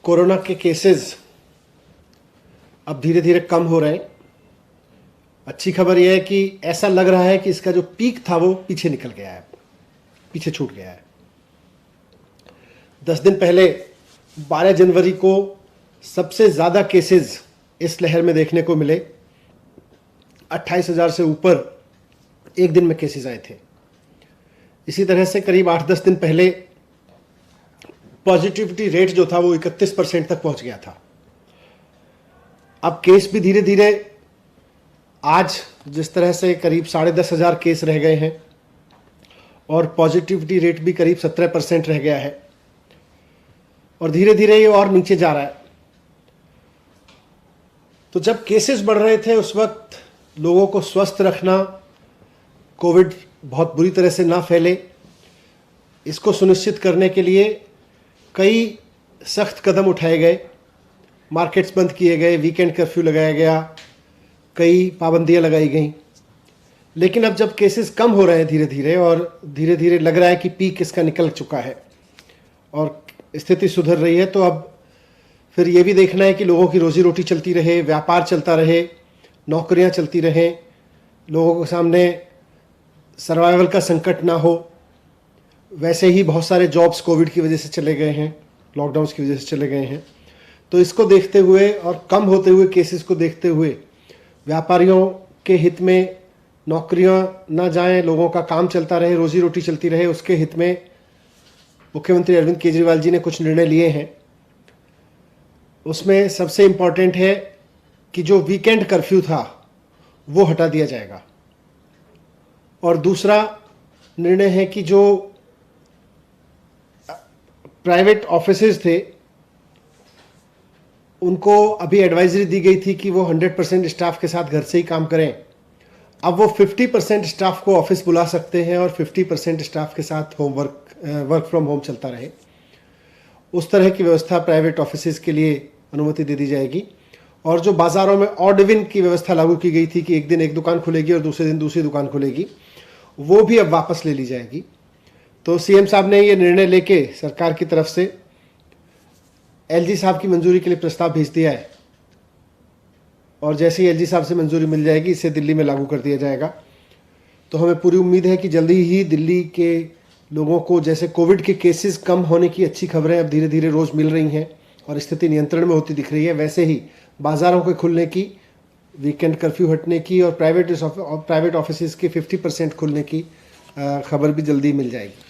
Corona के cases अब धीरे धीरे कम हो रहे हैं। अच्छी खबर यह है कि ऐसा लग रहा है कि इसका जो पीक था वो पीछे निकल गया है, पीछे छूट गया है। 10 दिन पहले 12 जनवरी को सबसे ज़्यादा केसेस इस लहर में देखने को मिले। 28,000 से ऊपर एक दिन में केसेस आए थे। इसी तरह से करीब 8-10 दिन पहले पॉजिटिविटी रेट जो था वो 31% तक पहुंच गया था। अब केस भी धीरे धीरे आज जिस तरह से करीब 10,500 केस रह गए हैं और पॉजिटिविटी रेट भी करीब 17% रह गया है और धीरे धीरे ये और नीचे जा रहा है। तो जब केसेस बढ़ रहे थे उस वक्त लोगों को स्वस्थ रखना, कोविड बहुत बुरी तरह से ना फैले, इसको सुनिश्चित करने के लिए कई सख्त कदम उठाए गए। मार्केट्स बंद किए गए, वीकेंड कर्फ्यू लगाया गया, कई पाबंदियां लगाई गई। लेकिन अब जब केसेस कम हो रहे हैं धीरे धीरे और धीरे धीरे लग रहा है कि पीक इसका निकल चुका है और स्थिति सुधर रही है, तो अब फिर ये भी देखना है कि लोगों की रोजी रोटी चलती रहे, व्यापार चलता रहे, नौकरियां चलती रहें, लोगों के सामने सर्वाइवल का संकट ना हो। वैसे ही बहुत सारे जॉब्स कोविड की वजह से चले गए हैं, लॉकडाउन्स की वजह से चले गए हैं। तो इसको देखते हुए और कम होते हुए केसेस को देखते हुए व्यापारियों के हित में नौकरियां ना जाएं, लोगों का काम चलता रहे, रोजी रोटी चलती रहे, उसके हित में मुख्यमंत्री अरविंद केजरीवाल जी ने कुछ निर्णय लिए हैं। उसमें सबसे इम्पॉर्टेंट है कि जो वीकेंड कर्फ्यू था वो हटा दिया जाएगा और दूसरा निर्णय है कि जो प्राइवेट ऑफिसेज थे उनको अभी एडवाइजरी दी गई थी कि वो 100% स्टाफ के साथ घर से ही काम करें। अब वो 50% स्टाफ को ऑफिस बुला सकते हैं और 50% स्टाफ के साथ वर्क फ्रॉम होम चलता रहे। उस तरह की व्यवस्था प्राइवेट ऑफिसेज के लिए अनुमति दे दी जाएगी। और जो बाज़ारों में ऑड इवन की व्यवस्था लागू की गई थी कि एक दिन एक दुकान खुलेगी और दूसरे दिन दूसरी दुकान खुलेगी, वो भी अब वापस ले ली जाएगी। तो सीएम साहब ने ये निर्णय लेके सरकार की तरफ से एलजी साहब की मंजूरी के लिए प्रस्ताव भेज दिया है और जैसे ही एलजी साहब से मंजूरी मिल जाएगी इसे दिल्ली में लागू कर दिया जाएगा। तो हमें पूरी उम्मीद है कि जल्दी ही दिल्ली के लोगों को, जैसे कोविड के केसेस कम होने की अच्छी खबरें अब धीरे धीरे रोज़ मिल रही हैं और स्थिति नियंत्रण में होती दिख रही है, वैसे ही बाज़ारों के खुलने की, वीकेंड कर्फ्यू हटने की और प्राइवेट ऑफिसेज के 50% खुलने की खबर भी जल्दी मिल जाएगी।